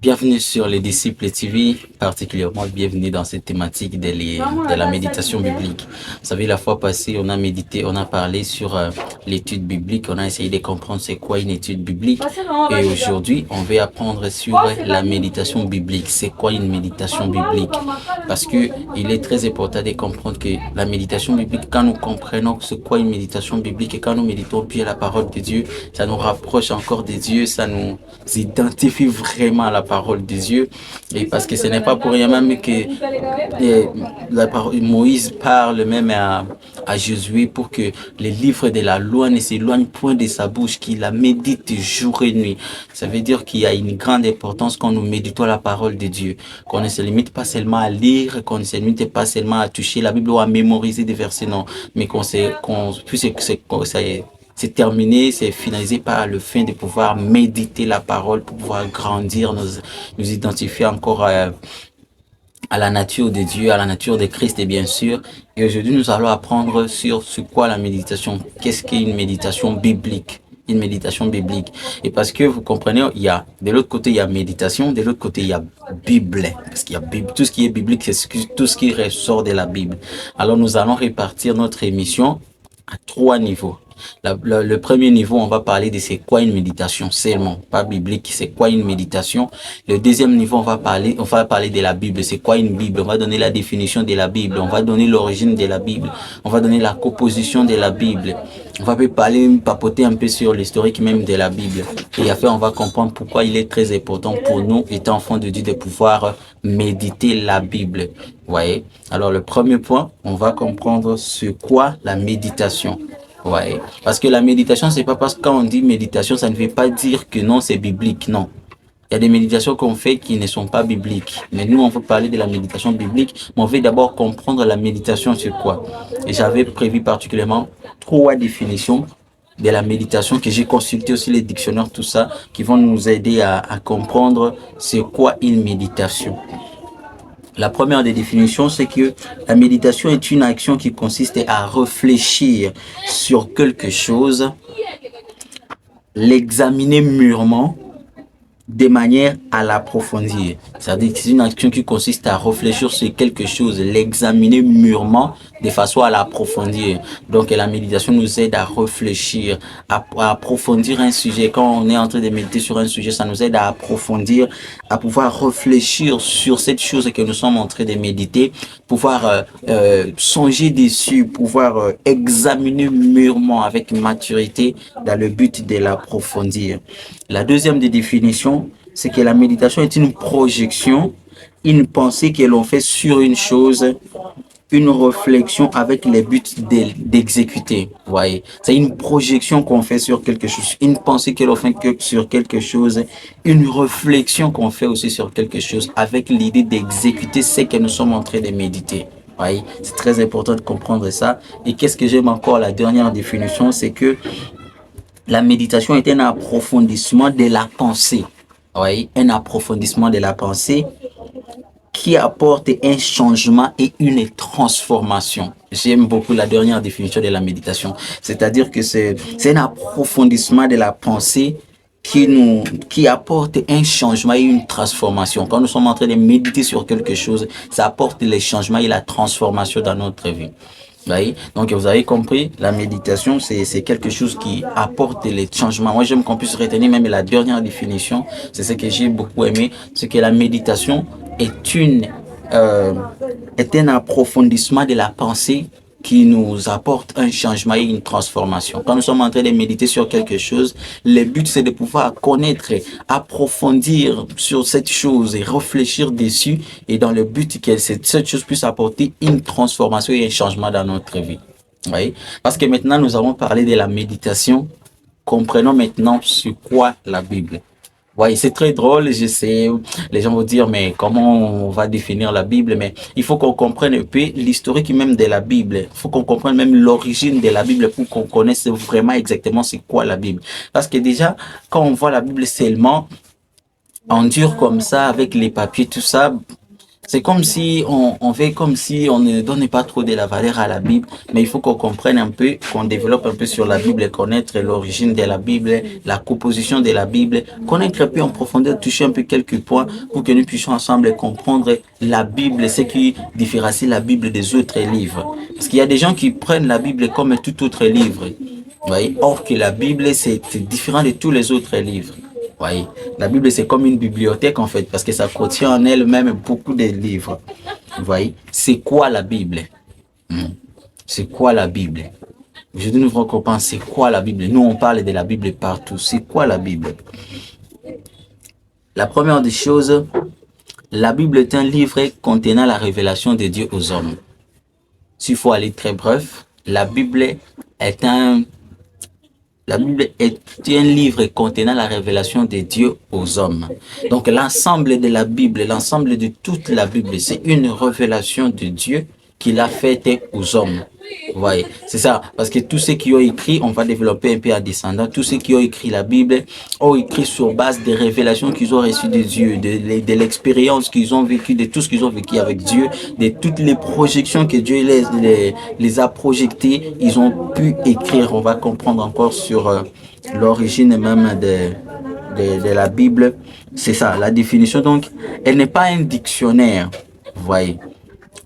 Bienvenue sur les Disciples TV, particulièrement bienvenue dans cette thématique de la méditation biblique. Vous savez, la fois passée, on a médité, on a parlé sur l'étude biblique, on a essayé de comprendre c'est quoi une étude biblique. Et aujourd'hui, on va apprendre sur la méditation biblique. C'est quoi une méditation biblique? Parce que il est très important de comprendre que la méditation biblique, quand nous comprenons c'est quoi une méditation biblique et quand nous méditons bien la parole de Dieu, ça nous rapproche encore de Dieu, ça nous identifie vraiment à la parole de Dieu. Et parce que ce n'est pas pour rien même que Moïse parle même à Josué pour que les livres de la loi ne s'éloignent point de sa bouche, qu'il la médite jour et nuit. Ça veut dire qu'il y a une grande importance quand nous méditons la parole de Dieu, qu'on ne se limite pas seulement à lire, qu'on ne se limite pas seulement à toucher la Bible ou à mémoriser des versets, non, mais qu'on puisse c'est terminé, c'est finalisé par le fait de pouvoir méditer la parole, pour pouvoir grandir, nous identifier encore à la nature de Dieu, à la nature de Christ et bien sûr. Et aujourd'hui, nous allons apprendre sur ce quoi la méditation. Qu'est-ce qu'une méditation biblique? Une méditation biblique. Et parce que vous comprenez, il y a, de l'autre côté, il y a méditation, de l'autre côté, il y a Bible. Parce qu'il y a Bible, tout ce qui est biblique, c'est tout ce qui ressort de la Bible. Alors, nous allons répartir notre émission à trois niveaux. Le premier niveau, on va parler de c'est quoi une méditation seulement, pas biblique, c'est quoi une méditation. Le deuxième niveau, on va parler de la Bible, c'est quoi une Bible, on va donner la définition de la Bible, on va donner l'origine de la Bible, on va donner la composition de la Bible, on va papoter un peu sur l'historique même de la Bible. Et après, on va comprendre pourquoi il est très important pour nous, étant enfants de Dieu, de pouvoir méditer la Bible. Vous voyez? Alors, le premier point, on va comprendre ce quoi la méditation. Ouais, parce que la méditation, c'est pas parce que quand on dit méditation, ça ne veut pas dire que non, c'est biblique, non. Il y a des méditations qu'on fait qui ne sont pas bibliques. Mais nous, on veut parler de la méditation biblique, mais on veut d'abord comprendre la méditation sur quoi. Et j'avais prévu particulièrement trois définitions de la méditation que j'ai consulté aussi les dictionnaires, tout ça, qui vont nous aider à comprendre c'est quoi une méditation. La première des définitions, c'est que la méditation est une action qui consiste à réfléchir sur quelque chose, l'examiner mûrement, de manière à l'approfondir. C'est-à-dire que c'est une action qui consiste à réfléchir sur quelque chose, l'examiner mûrement de façon à l'approfondir. Donc la méditation nous aide à réfléchir, à approfondir un sujet. Quand on est en train de méditer sur un sujet, ça nous aide à approfondir, à pouvoir réfléchir sur cette chose que nous sommes en train de méditer, pouvoir songer dessus, pouvoir examiner mûrement avec maturité dans le but de l'approfondir. La deuxième des définitions, c'est que la méditation est une projection, une pensée que l'on fait sur une chose, une réflexion avec le but d'exécuter. Vous voyez, c'est une projection qu'on fait sur quelque chose, une pensée que l'on fait sur quelque chose, une réflexion qu'on fait aussi sur quelque chose avec l'idée d'exécuter ce que nous sommes en train de méditer. Oui, c'est très important de comprendre ça. Et qu'est-ce que j'aime encore, la dernière définition, c'est que la méditation est un approfondissement de la pensée. Oui, un approfondissement de la pensée qui apporte un changement et une transformation. J'aime beaucoup la dernière définition de la méditation. C'est-à-dire que c'est un approfondissement de la pensée qui apporte un changement et une transformation. Quand nous sommes en train de méditer sur quelque chose, ça apporte les changements et la transformation dans notre vie. Oui. Donc, vous avez compris, la méditation, c'est quelque chose qui apporte les changements. Moi, j'aime qu'on puisse retenir même la dernière définition. C'est ce que j'ai beaucoup aimé. C'est que la méditation est euh, est un approfondissement de la pensée qui nous apporte un changement et une transformation. Quand nous sommes en train de méditer sur quelque chose, le but c'est de pouvoir connaître, approfondir sur cette chose et réfléchir dessus et dans le but que cette chose puisse apporter une transformation et un changement dans notre vie. Oui. Parce que maintenant nous avons parlé de la méditation, comprenons maintenant sur quoi la Bible. Oui, c'est très drôle, je sais. Les gens vont dire, mais comment on va définir la Bible? Mais il faut qu'on comprenne un peu l'historique même de la Bible. Il faut qu'on comprenne même l'origine de la Bible pour qu'on connaisse vraiment exactement c'est quoi la Bible. Parce que déjà, quand on voit la Bible seulement en dur comme ça, avec les papiers, tout ça, C'est comme si on fait comme si on ne donnait pas trop de la valeur à la Bible, mais il faut qu'on comprenne un peu, qu'on développe un peu sur la Bible, connaître l'origine de la Bible, la composition de la Bible, connaître un peu en profondeur, toucher un peu quelques points pour que nous puissions ensemble comprendre la Bible, ce qui différencie la Bible des autres livres. Parce qu'il y a des gens qui prennent la Bible comme tout autre livre. Vous voyez? Or que la Bible, c'est différent de tous les autres livres. Voyez, la Bible, c'est comme une bibliothèque en fait, parce que ça contient en elle-même beaucoup de livres. Vous voyez, c'est quoi la Bible? C'est quoi la Bible? Aujourd'hui, nous comprenons c'est quoi la Bible. Nous, on parle de la Bible partout. C'est quoi la Bible? La première des choses, la Bible est un livre contenant la révélation de Dieu aux hommes. S'il faut aller très bref, est un La Bible est un livre contenant la révélation de Dieu aux hommes. Donc l'ensemble de la Bible, l'ensemble de toute la Bible, c'est une révélation de Dieu qu'il a faite aux hommes. Vous voyez, c'est ça. Parce que tous ceux qui ont écrit, on va développer un peu en descendant, tous ceux qui ont écrit la Bible ont écrit sur base des révélations qu'ils ont reçues de Dieu, de l'expérience qu'ils ont vécue, de tout ce qu'ils ont vécu avec Dieu, de toutes les projections que Dieu les a projetées. Ils ont pu écrire. On va comprendre encore sur l'origine même de la Bible. C'est ça, la définition. Donc, elle n'est pas un dictionnaire. Vous voyez,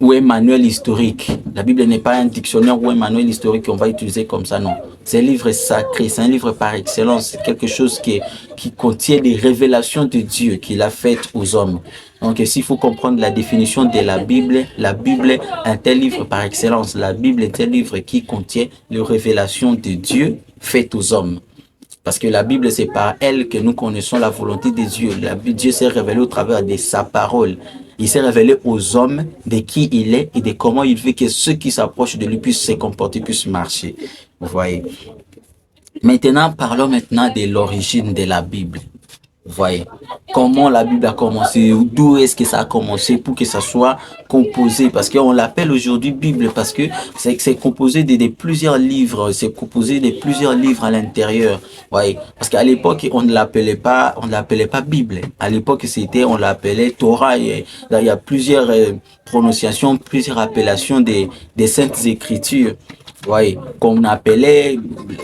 ou un manuel historique. La Bible n'est pas un dictionnaire ou un manuel historique qu'on va utiliser comme ça, non. C'est un livre sacré, c'est un livre par excellence, c'est quelque chose qui contient des révélations de Dieu qu'il a faites aux hommes. Donc, s'il faut comprendre la définition de la Bible est un livre par excellence. La Bible est un livre qui contient les révélations de Dieu faites aux hommes. Parce que la Bible, c'est par elle que nous connaissons la volonté de Dieu. Dieu s'est révélé au travers de sa parole. Il s'est révélé aux hommes de qui il est et de comment il veut que ceux qui s'approchent de lui puissent se comporter, puissent marcher. Vous voyez. Maintenant, parlons maintenant de l'origine de la Bible. Vous voyez, comment la Bible a commencé, d'où est-ce que ça a commencé pour que ça soit composé, parce qu'on l'appelle aujourd'hui Bible, parce que c'est composé de plusieurs livres, c'est composé de plusieurs livres à l'intérieur. Vous voyez, parce qu'à l'époque, on ne l'appelait pas Bible. À l'époque, on l'appelait Torah. Et là, il y a plusieurs prononciations, plusieurs appellations des Saintes Écritures. Oui, qu'on appelait,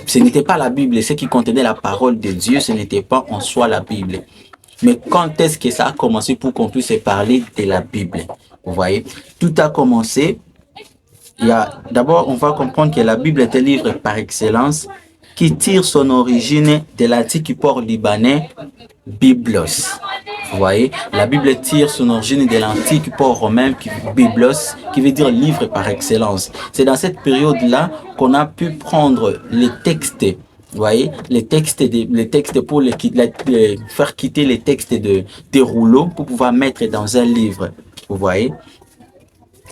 ce n'était pas la Bible, ce qui contenait la parole de Dieu, ce n'était pas en soi la Bible. Mais quand est-ce que ça a commencé pour qu'on puisse parler de la Bible? Vous voyez, tout a commencé. D'abord, on va comprendre que la Bible est un livre par excellence qui tire son origine de l'antique port libanais Biblos. Vous voyez, la Bible tire son origine de l'antique port romain Biblos, qui veut dire livre par excellence. C'est dans cette période-là qu'on a pu prendre les textes. Vous voyez, les textes pour faire quitter les textes des rouleaux pour pouvoir mettre dans un livre. Vous voyez,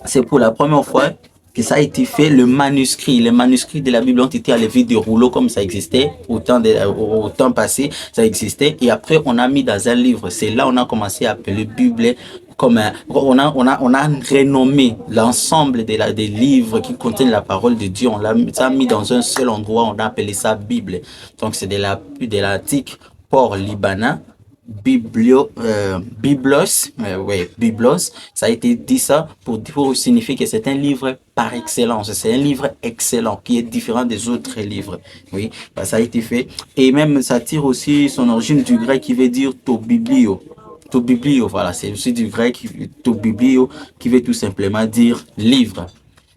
c'est pour la première fois que ça a été fait, les manuscrits de la Bible ont été enlevés des rouleaux comme ça existait, au temps passé, ça existait, et après on a mis dans un livre. C'est là on a commencé à appeler Bible, comme on a renommé l'ensemble des livres qui contiennent la parole de Dieu, on l'a mis dans un seul endroit, on a appelé ça Bible. Donc c'est de l'antique port libanais. Biblos, Biblos, ça a été dit ça pour signifier que c'est un livre par excellence, c'est un livre excellent qui est différent des autres livres. Oui, ça a été fait. Et même ça tire aussi son origine du grec qui veut dire to biblio. To biblio, voilà, c'est aussi du grec to biblio qui veut tout simplement dire livre.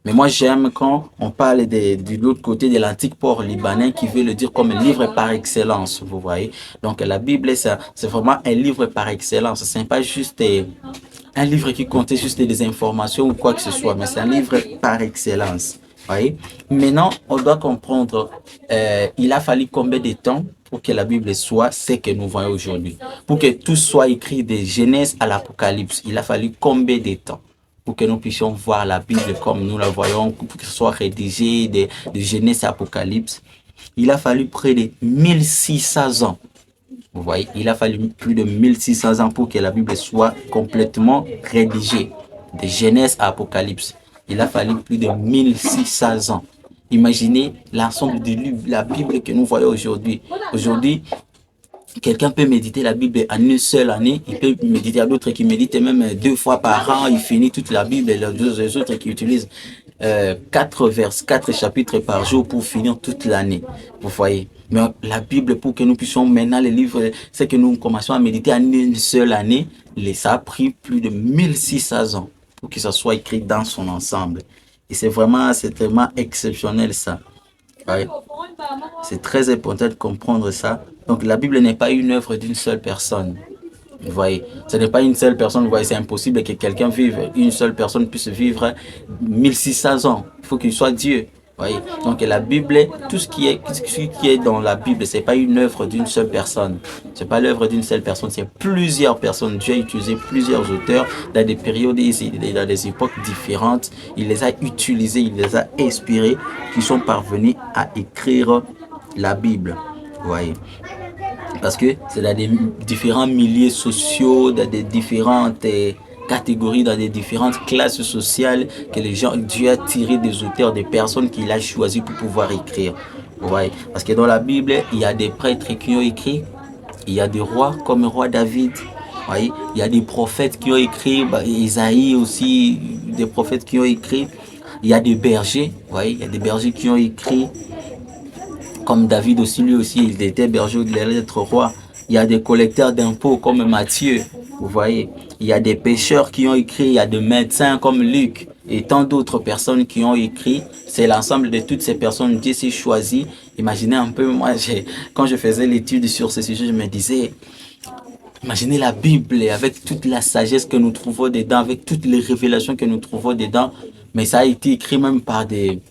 Mais moi, j'aime quand on parle de l'autre côté de l'antique port libanais qui veut le dire comme un livre par excellence, vous voyez. Donc, la Bible, c'est vraiment un livre par excellence. Ce n'est pas juste un livre qui contient juste des informations ou quoi que ce soit, mais c'est un livre par excellence. Vous voyez. Maintenant, on doit comprendre, il a fallu combien de temps pour que la Bible soit ce que nous voyons aujourd'hui. Pour que tout soit écrit de Genèse à l'Apocalypse, il a fallu combien de temps pour que nous puissions voir la Bible comme nous la voyons, pour que ce soit rédigé de Genèse à Apocalypse. Il a fallu près de 1600 ans. Vous voyez, il a fallu plus de 1600 ans pour que la Bible soit complètement rédigée, de Genèse à Apocalypse. Il a fallu plus de 1600 ans. Imaginez l'ensemble de la Bible que nous voyons aujourd'hui. Aujourd'hui, Quelqu'un peut méditer la Bible en une seule année, il peut méditer à d'autres qui méditent même 2 fois par an, il finit toute la Bible, et les autres qui utilisent 4 chapitres par jour pour finir toute l'année. Vous voyez. Mais la Bible, pour que nous puissions maintenant les livres, c'est que nous commençons à méditer en une seule année, ça a pris plus de 1600 ans pour que ça soit écrit dans son ensemble. Et c'est vraiment exceptionnel ça. Ouais. C'est très important de comprendre ça. Donc la Bible n'est pas une œuvre d'une seule personne. Vous voyez, ce n'est pas une seule personne. Vous voyez, c'est impossible que quelqu'un vive, une seule personne puisse vivre 1600 ans. Il faut qu'il soit Dieu. Vous voyez, donc la Bible, tout ce qui est dans la Bible, c'est pas une œuvre d'une seule personne. C'est pas l'œuvre d'une seule personne, c'est plusieurs personnes. Dieu a utilisé plusieurs auteurs dans des périodes et dans des époques différentes. Il les a utilisés, il les a inspirés, qui sont parvenus à écrire la Bible. Vous voyez. Parce que c'est dans des différents milieux sociaux, dans des différentes catégories, dans des différentes classes sociales que Dieu a tiré des auteurs, des personnes qu'il a choisies pour pouvoir écrire. Ouais. Parce que dans la Bible, il y a des prêtres qui ont écrit, il y a des rois comme le roi David. Ouais. Il y a des prophètes qui ont écrit, Isaïe aussi, des prophètes qui ont écrit. Il y a des bergers, ouais. Il y a des bergers qui ont écrit. Comme David aussi, lui aussi, il était berger, il allait être roi. Il y a des collecteurs d'impôts comme Matthieu, vous voyez. Il y a des pêcheurs qui ont écrit, il y a des médecins comme Luc et tant d'autres personnes qui ont écrit. C'est l'ensemble de toutes ces personnes, Dieu s'est choisi. Imaginez un peu, moi, quand je faisais l'étude sur ce sujet, je me disais, imaginez la Bible avec toute la sagesse que nous trouvons dedans, avec toutes les révélations que nous trouvons dedans. Mais ça a été écrit même par des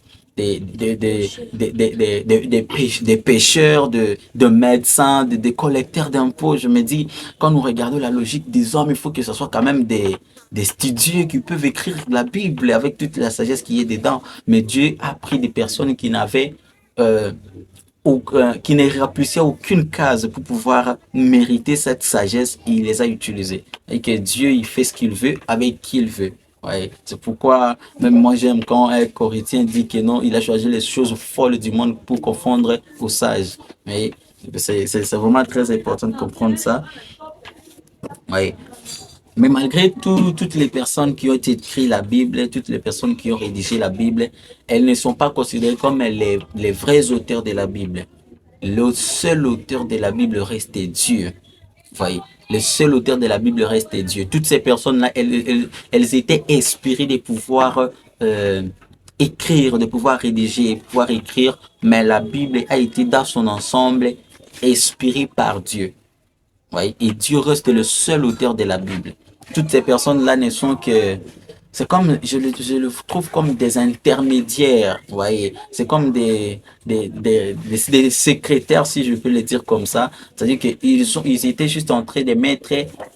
pêcheurs, de médecins, des collecteurs d'impôts. Je me dis, quand nous regardons la logique des hommes, il faut que ce soit quand même des studieux qui peuvent écrire la Bible avec toute la sagesse qui est dedans. Mais Dieu a pris des personnes qui n'avaient qui ne remplissait aucune case pour pouvoir mériter cette sagesse, il les a utilisées. Et que Dieu, il fait ce qu'il veut avec qui il veut. Ouais. C'est pourquoi même moi j'aime quand un Corinthien dit que non, il a choisi les choses folles du monde pour confondre aux sages. Mais c'est vraiment très important de comprendre ça. Ouais. Mais malgré toutes les personnes qui ont écrit la Bible, toutes les personnes qui ont rédigé la Bible, elles ne sont pas considérées comme les vrais auteurs de la Bible. Le seul auteur de la Bible reste Dieu. Vous voyez, le seul auteur de la Bible reste Dieu. Toutes ces personnes-là, elles étaient inspirées de pouvoir écrire, de pouvoir rédiger, de pouvoir écrire, mais la Bible a été dans son ensemble inspirée par Dieu. Oui, et Dieu reste le seul auteur de la Bible. Toutes ces personnes-là ne sont que... C'est comme, je le trouve comme des intermédiaires, vous voyez. C'est comme des secrétaires, si je peux le dire comme ça. C'est-à-dire ils étaient juste en train de mettre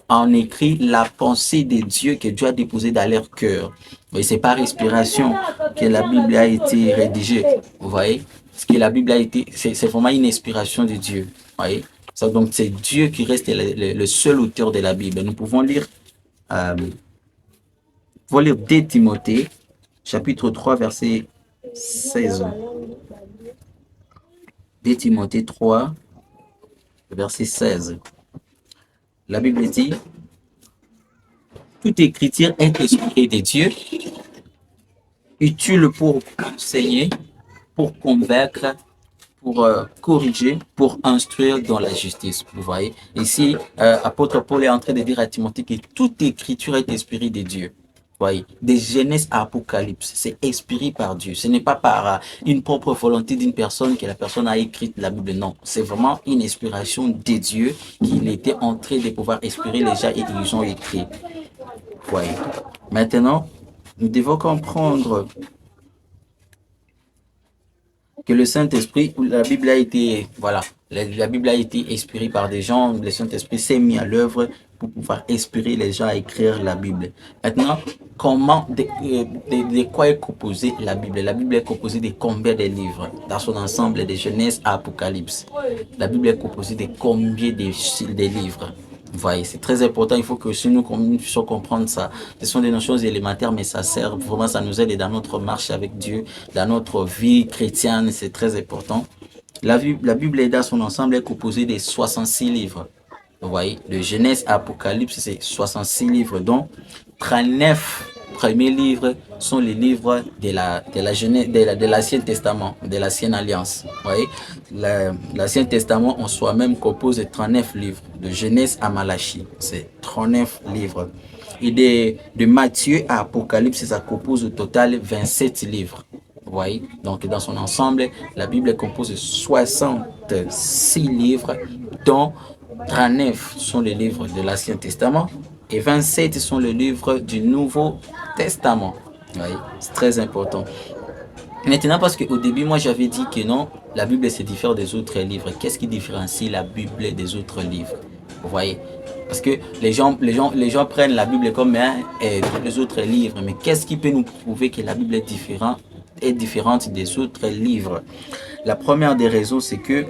en écrit la pensée de Dieu que Dieu a déposée dans leur cœur. Et c'est par inspiration que la Bible a été rédigée, vous voyez. Parce que la Bible a été, c'est vraiment une inspiration de Dieu, vous voyez. Ça, donc c'est Dieu qui reste le seul auteur de la Bible. Nous pouvons lire 2 Timothée, chapitre 3, verset 16. 2 Timothée 3, verset 16. La Bible dit, toute écriture est inspirée de Dieu, utile pour enseigner, pour convaincre, pour corriger, pour instruire dans la justice. Vous voyez, ici, apôtre Paul est en train de dire à Timothée que toute écriture est inspirée de Dieu. Vous voyez, de Genèse à Apocalypse, c'est inspiré par Dieu. Ce n'est pas par une propre volonté d'une personne que la personne a écrit la Bible. Non, c'est vraiment une inspiration de Dieu qu'il était en train de pouvoir inspirer les gens et ils ont écrit. Vous voyez. Maintenant, nous devons comprendre que le Saint-Esprit, la Bible a été, voilà, la Bible a été inspirée par des gens, le Saint-Esprit s'est mis à l'œuvre pour pouvoir inspirer les gens à écrire la Bible. Maintenant, de quoi est composée la Bible? La Bible est composée de combien de livres? Dans son ensemble, de Genèse à Apocalypse. La Bible est composée de combien de livres? Vous voyez, c'est très important, il faut que si nous puissions comprendre ça. Ce sont des notions élémentaires, mais ça sert vraiment, ça nous aide dans notre marche avec Dieu, dans notre vie chrétienne, c'est très important. La Bible dans son ensemble est composée de 66 livres. Vous voyez, de Genèse à Apocalypse, c'est 66 livres, dont 39 premiers livres sont les livres de l'Ancien Testament, de l'Ancienne Alliance. Vous voyez, l'Ancien Testament en soi-même compose de 39 livres, de Genèse à Malachie, c'est 39 livres. Et de Matthieu à Apocalypse, ça compose au total 27 livres. Vous voyez, donc dans son ensemble, la Bible compose de 66 livres, dont 39 sont les livres de l'Ancien Testament et 27 sont les livres du Nouveau Testament. Vous voyez, c'est très important. Maintenant, parce qu'au début, moi, j'avais dit que non, la Bible se diffère des autres livres. Qu'est-ce qui différencie la Bible des autres livres? Vous voyez? Parce que les gens prennent la Bible comme tous les autres livres. Mais qu'est-ce qui peut nous prouver que la Bible est différente des autres livres? La première des raisons, c'est que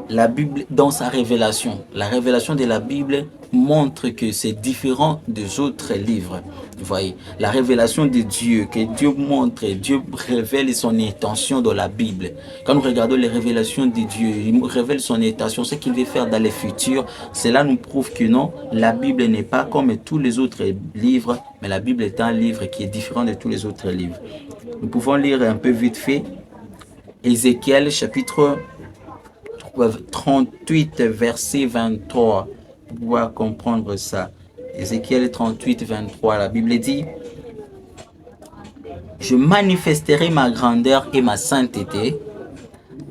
la Bible, dans sa révélation, la révélation de la Bible montre que c'est différent des autres livres. Vous voyez, la révélation de Dieu, que Dieu montre, Dieu révèle son intention dans la Bible. Quand nous regardons les révélations de Dieu, il révèle son intention, ce qu'il veut faire dans le futur. Cela nous prouve que non, la Bible n'est pas comme tous les autres livres, mais la Bible est un livre qui est différent de tous les autres livres. Nous pouvons lire un peu vite fait Ézéchiel chapitre 38, verset 23, pour pouvoir comprendre ça. Ézéchiel 38, 23, la Bible dit: je manifesterai ma grandeur et ma sainteté,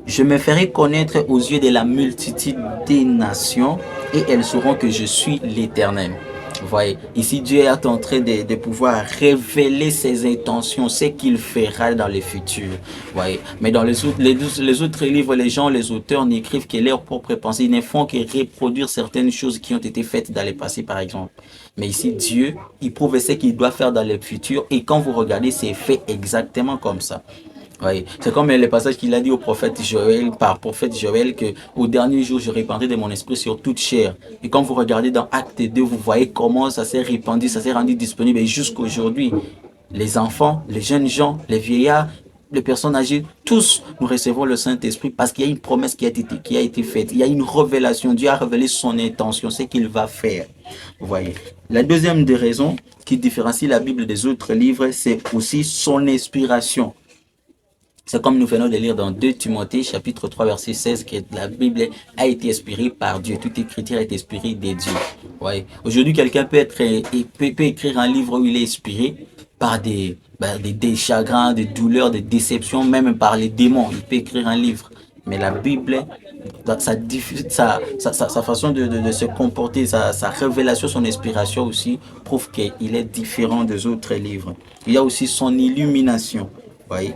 je me ferai connaître aux yeux de la multitude des nations, et elles sauront que je suis l'Éternel. Vous voyez, ici Dieu est en train de pouvoir révéler ses intentions, ce qu'il fera dans le futur. Vous voyez, mais dans les autres livres, les auteurs n'écrivent que leurs propres pensées, ils ne font que reproduire certaines choses qui ont été faites dans le passé, par exemple. Mais ici, Dieu, il prouve ce qu'il doit faire dans le futur, et quand vous regardez, c'est fait exactement comme ça. Oui, c'est comme le passage qu'il a dit au prophète Joël, par prophète Joël, que au dernier jour, je répandrai de mon esprit sur toute chair. Et quand vous regardez dans Acte 2, vous voyez comment ça s'est répandu, ça s'est rendu disponible. Et jusqu'à aujourd'hui, les enfants, les jeunes gens, les vieillards, les personnes âgées, tous nous recevons le Saint-Esprit parce qu'il y a une promesse qui a été faite. Il y a une révélation. Dieu a révélé son intention, ce qu'il va faire. Vous voyez. La deuxième des raisons qui différencie la Bible des autres livres, c'est aussi son inspiration. C'est comme nous venons de lire dans 2 Timothée chapitre 3 verset 16 que la Bible a été inspirée par Dieu. Toute écriture est inspirée de Dieu. Ouais. Aujourd'hui, quelqu'un peut écrire un livre où il est inspiré par des chagrins, des douleurs, des déceptions, même par les démons. Il peut écrire un livre. Mais la Bible, sa façon de se comporter, sa révélation, son inspiration aussi, prouve qu'il est différent des autres livres. Il y a aussi son illumination. Voyez,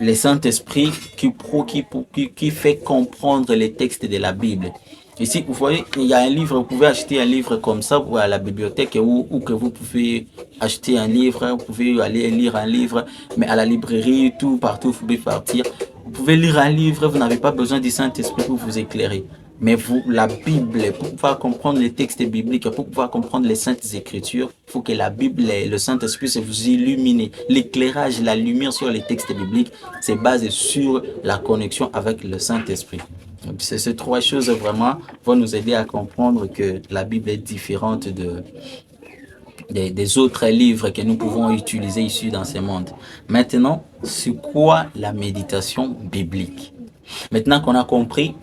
le Saint-Esprit qui fait comprendre les textes de la Bible. Ici, vous voyez, il y a un livre, vous pouvez acheter un livre comme ça à la bibliothèque ou que vous pouvez acheter un livre, vous pouvez aller lire un livre, mais à la librairie, tout, partout, vous pouvez partir. Vous pouvez lire un livre, vous n'avez pas besoin du Saint-Esprit pour vous éclairer. Mais vous, la Bible, pour pouvoir comprendre les textes bibliques, pour pouvoir comprendre les saintes écritures, il faut que la Bible et le Saint-Esprit se vous illuminer. L'éclairage, la lumière sur les textes bibliques, c'est basé sur la connexion avec le Saint-Esprit. Ces trois choses vraiment vont nous aider à comprendre que la Bible est différente des autres livres que nous pouvons utiliser ici dans ce monde. Maintenant, c'est quoi la méditation biblique? Maintenant qu'on a compris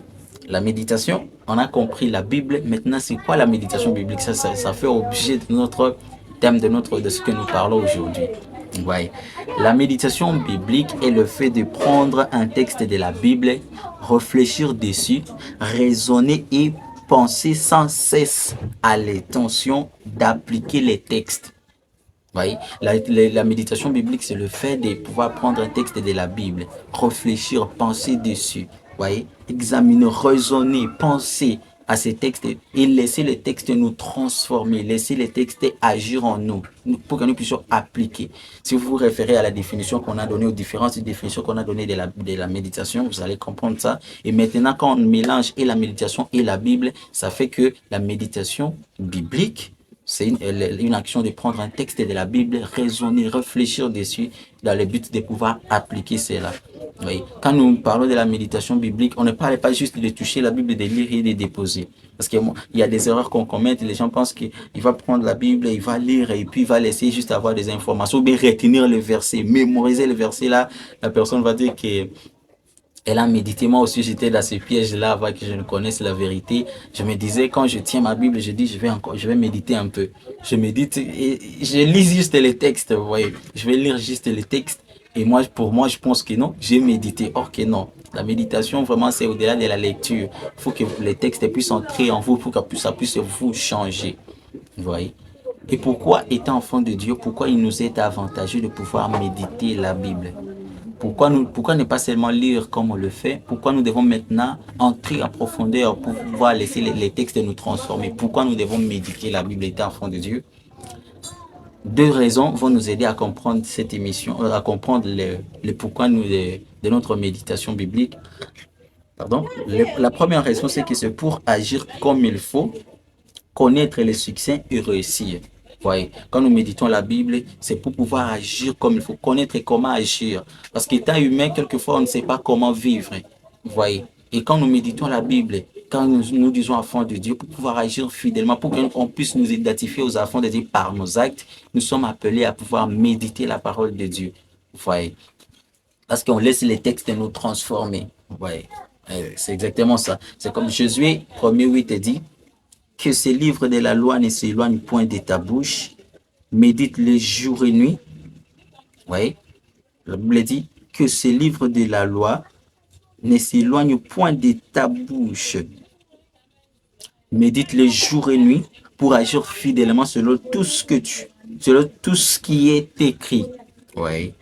la méditation, on a compris la Bible. Maintenant, c'est quoi la méditation biblique? Ça fait objet de notre thème, de ce que nous parlons aujourd'hui. Ouais. La méditation biblique est le fait de prendre un texte de la Bible, réfléchir dessus, raisonner et penser sans cesse à l'intention d'appliquer les textes. Oui, la méditation biblique, c'est le fait de pouvoir prendre un texte de la Bible, réfléchir, penser dessus, voyez, examiner, raisonner, penser à ces textes et laisser les textes nous transformer, laisser les textes agir en nous pour que nous puissions appliquer. Si vous vous référez à la définition qu'on a donnée, aux différentes définitions qu'on a données de la méditation, vous allez comprendre ça. Et maintenant, quand on mélange et la méditation et la Bible, ça fait que la méditation biblique, c'est une action de prendre un texte de la Bible, raisonner, réfléchir dessus dans le but de pouvoir appliquer cela. Oui. Quand nous parlons de la méditation biblique, on ne parle pas juste de toucher la Bible, de lire et de déposer. Parce qu'il y a des erreurs qu'on commet. Les gens pensent qu'il va prendre la Bible, il va lire et puis il va laisser juste avoir des informations ou bien retenir le verset, mémoriser le verset là. La personne va dire que elle a médité. Moi aussi, j'étais dans ce piège-là avant que je ne connaisse la vérité. Je me disais, quand je tiens ma Bible, je dis, je vais méditer un peu. Je médite et je lis juste les textes, vous voyez. Je vais lire juste les textes. Et moi, pour moi, je pense que non, j'ai médité. Or que non. La méditation, vraiment, c'est au-delà de la lecture. Il faut que les textes puissent entrer en vous pour que ça puisse vous changer. Vous voyez. Et pourquoi, étant enfant de Dieu, pourquoi il nous est avantageux de pouvoir méditer la Bible? Pourquoi ne pas seulement lire comme on le fait? Pourquoi nous devons maintenant entrer en profondeur pour pouvoir laisser les textes nous transformer? Pourquoi nous devons méditer la Bible étant enfant de Dieu? Deux raisons vont nous aider à comprendre cette émission, à comprendre le pourquoi de notre méditation biblique. Pardon. La première raison, c'est que c'est pour agir comme il faut, connaître le succès et réussir. Voyez, quand nous méditons la Bible, c'est pour pouvoir agir comme il faut, connaître comment agir. Parce qu'étant humain, quelquefois, on ne sait pas comment vivre. Voyez, et quand nous méditons la Bible, quand nous disons enfants de Dieu, pour pouvoir agir fidèlement, pour qu'on puisse nous identifier aux enfants de Dieu par nos actes, nous sommes appelés à pouvoir méditer la parole de Dieu. Voyez, parce qu'on laisse les textes nous transformer. Voyez, c'est exactement ça. C'est comme Josué 1:8 dit, que ces livres de la loi ne s'éloignent point de ta bouche, médite-les jour et nuit. Oui, la Bible dit que ces livres de la loi ne s'éloignent point de ta bouche, médite-les jour et nuit pour agir fidèlement selon tout ce qui est écrit. Oui,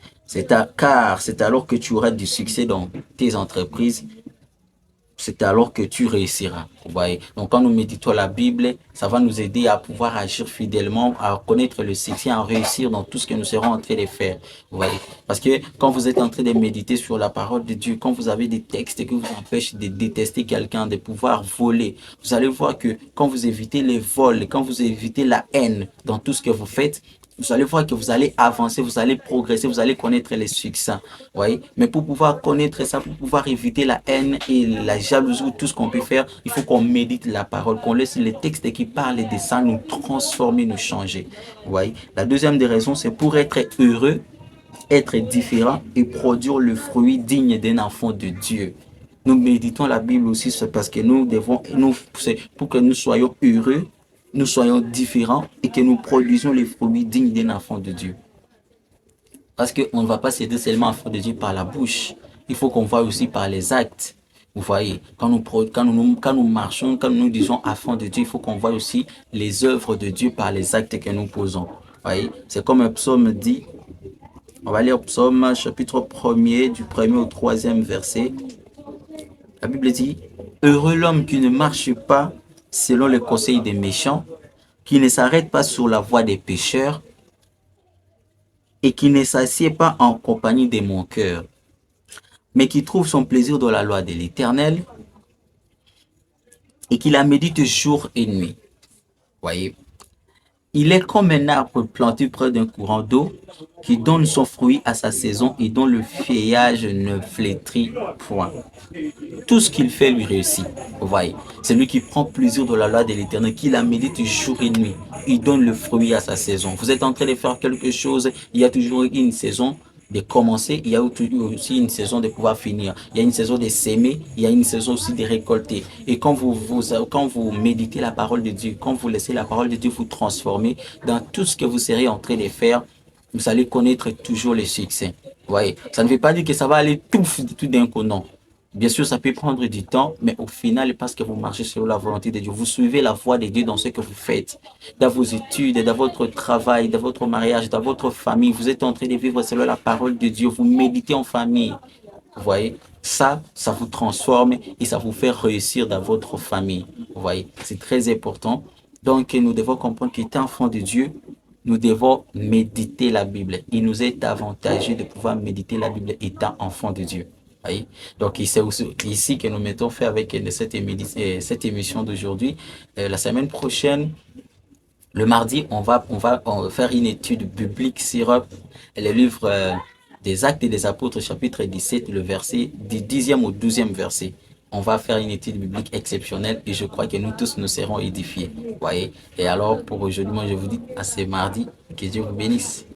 car c'est alors que tu auras du succès dans tes entreprises, c'est alors que tu réussiras. Vous voyez. Donc, quand nous méditons la Bible, ça va nous aider à pouvoir agir fidèlement, à connaître le succès, à réussir dans tout ce que nous serons en train de faire. Vous voyez. Parce que quand vous êtes en train de méditer sur la parole de Dieu, quand vous avez des textes qui vous empêchent de détester quelqu'un, de pouvoir voler, vous allez voir que quand vous évitez les vols, quand vous évitez la haine dans tout ce que vous faites, vous allez voir que vous allez avancer, vous allez progresser, vous allez connaître les succès. Oui. Mais pour pouvoir connaître ça, pour pouvoir éviter la haine et la jalousie ou tout ce qu'on peut faire, il faut qu'on médite la parole, qu'on laisse les textes qui parlent de ça nous transformer, nous changer. Oui. La deuxième des raisons, c'est pour être heureux, être différent et produire le fruit digne d'un enfant de Dieu. Nous méditons la Bible aussi, c'est parce que c'est pour que nous soyons heureux, nous soyons différents et que nous produisons les fruits dignes d'un enfant de Dieu. Parce qu'on ne va pas s'aider seulement enfant de Dieu par la bouche. Il faut qu'on voie aussi par les actes. Vous voyez, quand nous marchons, quand nous disons enfant de Dieu, il faut qu'on voie aussi les œuvres de Dieu par les actes que nous posons. Vous voyez, c'est comme un psaume dit. On va lire psaume chapitre 1er, du 1er au 3e verset. La Bible dit, heureux l'homme qui ne marche pas selon les conseils des méchants, qui ne s'arrête pas sur la voie des pécheurs et qui ne s'assied pas en compagnie des moqueurs, mais qui trouve son plaisir dans la loi de l'Éternel et qui la médite jour et nuit. Voyez, il est comme un arbre planté près d'un courant d'eau qui donne son fruit à sa saison et dont le feuillage ne flétrit point. Tout ce qu'il fait lui réussit. Vous voyez, c'est lui qui prend plaisir de la loi de l'Éternel, qui la médite jour et nuit. Il donne le fruit à sa saison. Vous êtes en train de faire quelque chose, il y a toujours une saison de commencer, il y a aussi une saison de pouvoir finir. Il y a une saison de s'aimer, il y a une saison aussi de récolter. Et quand vous méditez la parole de Dieu, quand vous laissez la parole de Dieu vous transformer dans tout ce que vous serez en train de faire, vous allez connaître toujours le succès. Vous voyez, ça ne veut pas dire que ça va aller tout d'un coup, non. Bien sûr, ça peut prendre du temps, mais au final, parce que vous marchez sur la volonté de Dieu, vous suivez la voie de Dieu dans ce que vous faites, dans vos études, dans votre travail, dans votre mariage, dans votre famille. Vous êtes en train de vivre selon la parole de Dieu. Vous méditez en famille. Vous voyez, ça vous transforme et ça vous fait réussir dans votre famille. Vous voyez, c'est très important. Donc, nous devons comprendre qu'étant enfant de Dieu, nous devons méditer la Bible. Il nous est avantageux de pouvoir méditer la Bible étant enfant de Dieu. Oui. Donc, c'est aussi ici que nous mettons fait avec cette émission d'aujourd'hui. La semaine prochaine, le mardi, on va faire une étude biblique sur le livre des Actes des Apôtres, chapitre 17, le verset du 10e au 12e verset. On va faire une étude biblique exceptionnelle et je crois que nous tous nous serons édifiés. Voyez. Et alors, pour aujourd'hui, moi, je vous dis à ce mardi. Que Dieu vous bénisse.